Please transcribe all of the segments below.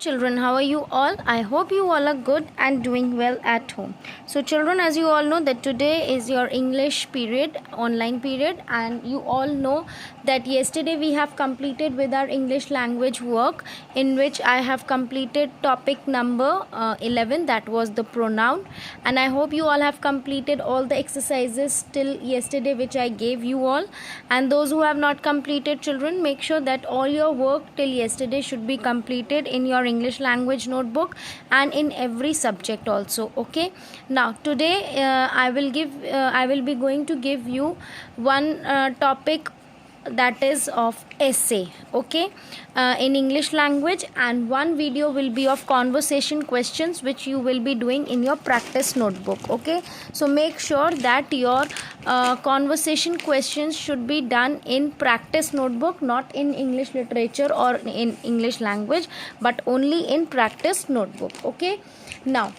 children, how are you all? I hope you all are good and doing well at home. So children, as you all know that today is your English period, online period, and you all know that yesterday we have completed with our English language work, in which I have completed topic number 11, that was the pronoun, and I hope you all have completed all the exercises till yesterday which I gave you all. And those who have not completed, children, make sure that all your work till yesterday should be completed in your English language notebook and in every subject also. Okay, now today I will be going to give you one topic, that is of essay, okay, in English language, and one video will be of conversation questions which you will be doing in your practice notebook. Okay, so make sure that your conversation questions should be done in practice notebook, not in English literature or in English language, but only in practice notebook. Okay, now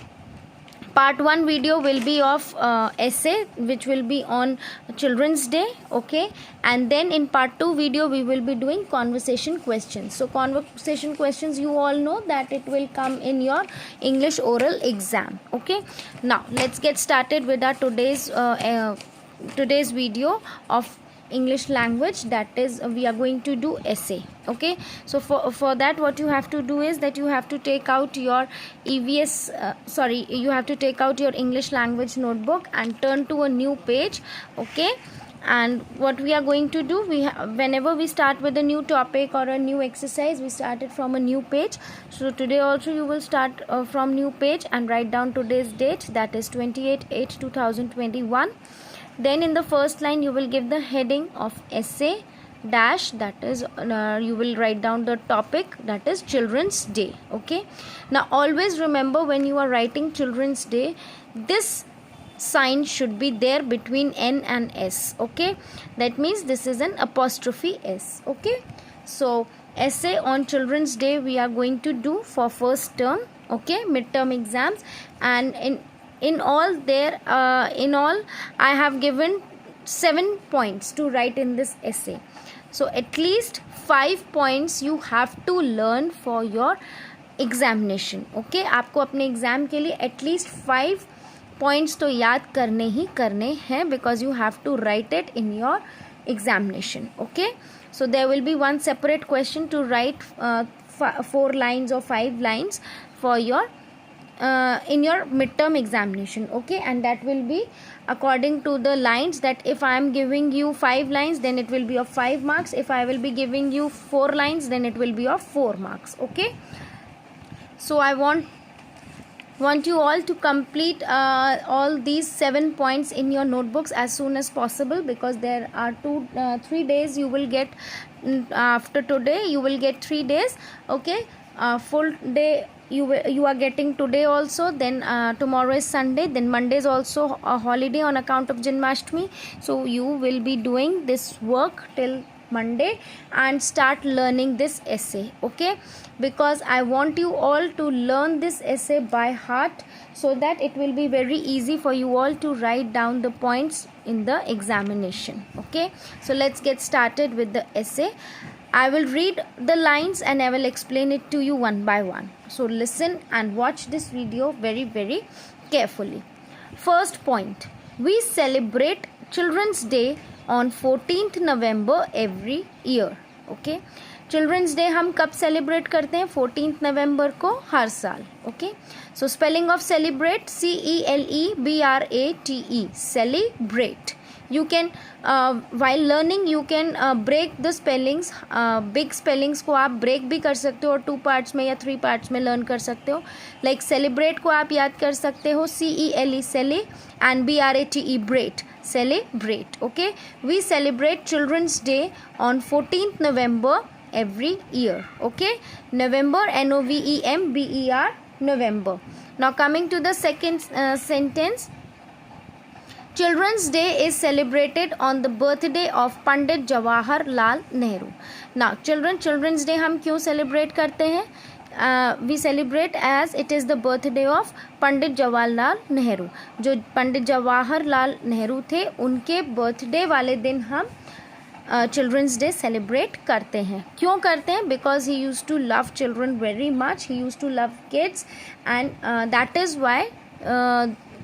part 1 video will be of essay, which will be on Children's Day. Okay, and then in part 2 video we will be doing conversation questions. So conversation questions, you all know that it will come in your English oral exam. Okay, now let's get started with our today's video of English language, that is we are going to do essay. Okay, so for that what you have to do is that you have to take out your you have to take out your English language notebook and turn to a new page. Okay, and what we are going to do, whenever we start with a new topic or a new exercise, we start it from a new page. So today also you will start from new page and write down today's date, that is 28/8/2021. Then in the first line you will give the heading of essay dash, that is you will write down the topic, that is Children's Day. Okay, now always remember, when you are writing Children's Day, this sign should be there between N and S. Okay, that means this is an apostrophe S. Okay, so essay on Children's Day we are going to do for first term, okay, midterm exams, and in all I have given 7 points to write in this essay. So at least 5 points you have to learn for your examination. Okay, आपको अपने exam के लिए at least 5 points तो याद करने ही करने हैं, because you have to write it in your examination. Okay, so there will be one separate question to write 4 lines or 5 lines for your in your midterm examination. Okay, and that will be according to the lines, that if I am giving you 5 lines, then it will be of 5 marks. If I will be giving you 4 lines, then it will be of 4 marks. Okay, so I want you all to complete all these 7 points in your notebooks as soon as possible, because there are 3 days you will get after today. You will get 3 days. Okay, full day you are getting today also, then tomorrow is Sunday, then Monday is also a holiday on account of Janmashtami. So you will be doing this work till Monday and start learning this essay. Okay, because I want you all to learn this essay by heart, so that it will be very easy for you all to write down the points in the examination. Okay, so let's get started with the essay. I will read the lines and I will explain it to you one by one. So listen and watch this video very, very carefully. First point, we celebrate Children's Day on 14th November every year. Okay, Children's Day हम कब celebrate करते हैं? 14th November को हर साल. Okay, so spelling of celebrate, CELEBRATE, celebrate. You can while learning you can break the spellings. Big spellings को आप break भी कर सकते हो और 2 parts में या 3 parts में learn कर सकते हो. Like celebrate को आप याद कर सकते हो, CELE cele and BRATE brate, celebrate. Okay, we celebrate Children's Day on 14th November every year. Okay, November, NOVEMBER, November. Now coming to the second sentence, Children's Day is celebrated on the birthday of Pandit Jawaharlal Nehru. Now Children's Day हम क्यों celebrate करते हैं? We celebrate as it is the birthday of Pandit Jawaharlal Nehru. जो पंडित जवाहरलाल नेहरू थे, उनके birthday वाले दिन हम चिल्ड्रंस डे सेलिब्रेट करते हैं. क्यों करते हैं? Because he use to love children very much, he use to love kids, and that is why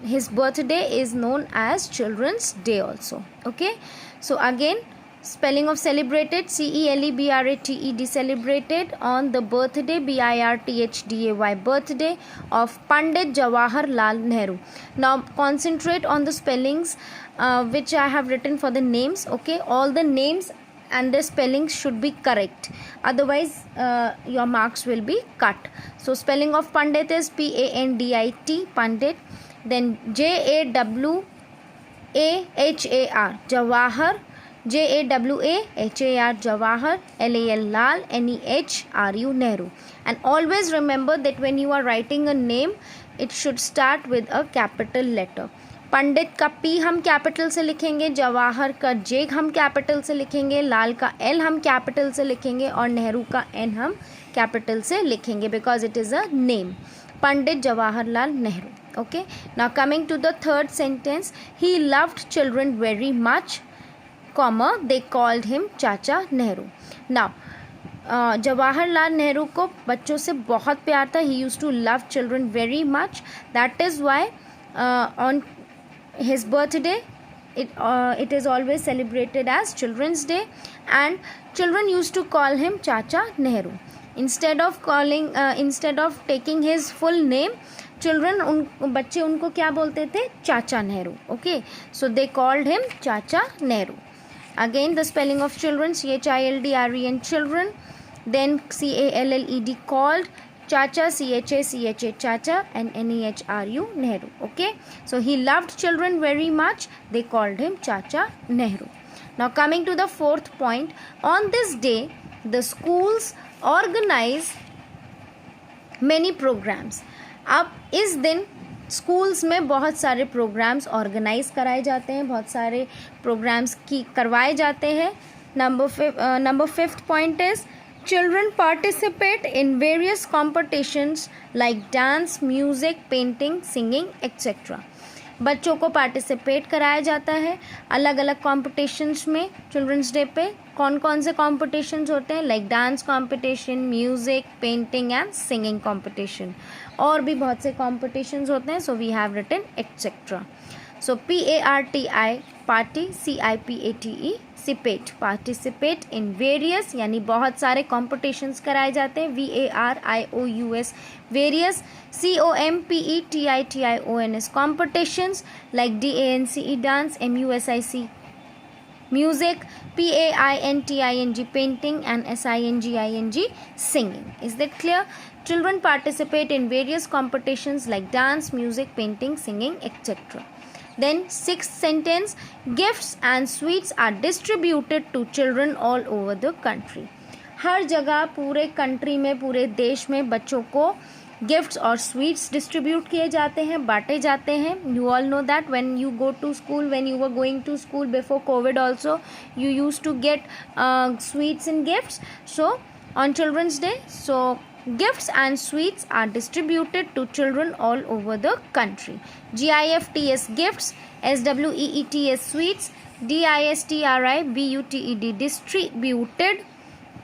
his birthday is known as Children's Day also. Okay, so again, spelling of celebrated: CELEBRATED, celebrated on the birthday, BIRTHDAY, birthday of Pandit Jawaharlal Nehru. Now concentrate on the spellings which I have written for the names. Okay, all the names and the spellings should be correct, otherwise your marks will be cut. So spelling of Pandit is PANDIT, Pandit. Then JAWAHAR, Jawahar, JAWAHAR, Jawahar, LAL, Lal, NEHRU, Nehru. And always remember that when you are writing a name, it should start with a capital letter. पंडित का P हम capital से लिखेंगे, जवाहर का J हम capital से लिखेंगे, लाल का L हम कैपिटल से लिखेंगे, और नेहरू का N हम कैपिटल से लिखेंगे, because it is a name, Pandit Jawaharlal Nehru. Okay, now coming to the third sentence, he loved children very much, comma, they called him Chacha Nehru. Now Jawaharlal Nehru को बच्चों से बहुत प्यार था. he used to love children very much, that is why on his birthday it is always celebrated as Children's Day, and children used to call him Chacha Nehru. Instead of taking his full name, बच्चे उनको क्या बोलते थे? Chacha Nehru. Okay, so they called him Chacha Nehru. Again the spelling of children: CHILDREN, children. Then CALLED, called. Chacha, CHA Chacha, and NEHRU, Nehru. Okay, so he loved children very much, they called him Chacha Nehru. Now coming to the fourth point, on this day the schools organise many programmes. अब इस दिन schools में बहुत सारे programmes organise कराए जाते हैं, बहुत सारे प्रोग्राम्स करवाए जाते हैं. Number fifth point is children participate in various competitions like dance, music, painting, singing etcetera. बच्चों को पार्टिसिपेट कराया जाता है अलग अलग कॉम्पिटिशन्स में. चिल्ड्रंस डे पे कौन कौन से कॉम्पिटिशन्स होते हैं? Like dance competition, music, painting and singing competition. और भी बहुत से कॉम्पिटिशन्स होते हैं. So we have written etcetera. So PARTI, parti, CIPATE, cipate, participate in various, यानी बहुत सारे कॉम्पिटिशन्स कराए जाते हैं. VARIOUS, various. COMPETITIONS, competitions like DANCE, dance, MUSIC, music, PAINTING, painting, and SINGING, singing. Is that clear? Children participate in various competitions like dance, music, painting, singing, etc. Then sixth sentence, gifts and sweets are distributed to children all over the country. हर जगह पूरे country में, पूरे देश में बच्चों को gifts और sweets distribute किए जाते हैं, बांटे जाते हैं. You all know that when you go to school, when you were going to school before Covid also, you use to get sweets and gifts. So on children's day, so gifts and sweets are distributed to children all over the country. GIFTS, gifts. SWEETS, sweets. DISTRIBUTED, distributed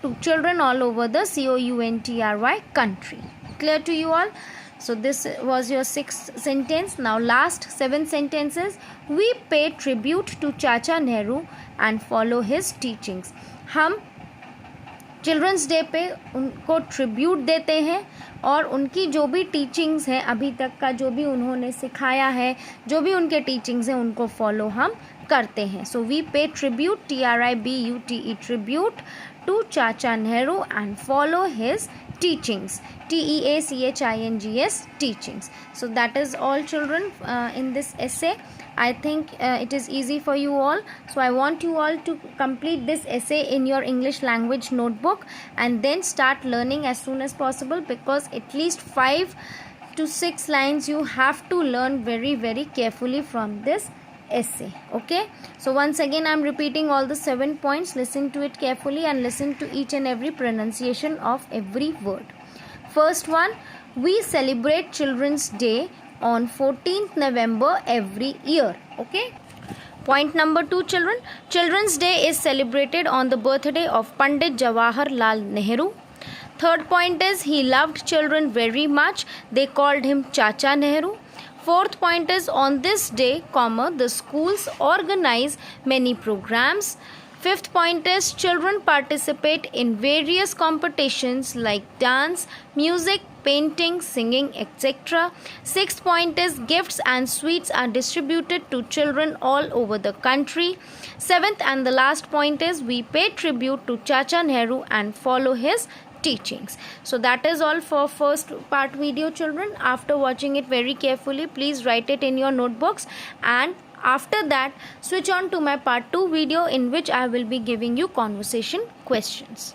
to children all over the COUNTRY country. Clear to you all? So this was your sixth sentence. Now last 7 sentences. We pay tribute to Chacha Nehru and follow his teachings. हम children's day पे उनको tribute देते हैं और उनकी जो भी teachings हैं, अभी तक का जो भी उन्होंने सिखाया है, जो भी उनके टीचिंग्स हैं, उनको फॉलो हम करते हैं. सो वी पे ट्रिब्यूट, TRIBUTE, ट्रिब्यूट टू चाचा Nehru and follow his teachings, TEACHINGS, teachings. So that is all, children, in this essay. I think it is easy for you all. So I want you all to complete this essay in your English language notebook and then start learning as soon as possible, because at least 5 to 6 lines you have to learn very, very carefully from this essay. Okay, so once again I'm repeating all the 7 points. Listen to it carefully and listen to each and every pronunciation of every word. First one, we celebrate Children's Day on 14th November every year. Okay, Point number 2, children. Children's Day is celebrated on the birthday of Pandit Jawaharlal Nehru. Third point is he loved children very much. They called him Chacha Nehru. Fourth point is on this day, the schools organize many programs. Fifth point is children participate in various competitions like dance, music, painting, singing, etc. Sixth point is gifts and sweets are distributed to children all over the country. Seventh and the last point is we pay tribute to Chacha Nehru and follow his teachings. So that is all for first part video, children. After watching it very carefully, please write it in your notebooks, and after that switch on to my part 2 video, in which I will be giving you conversation questions.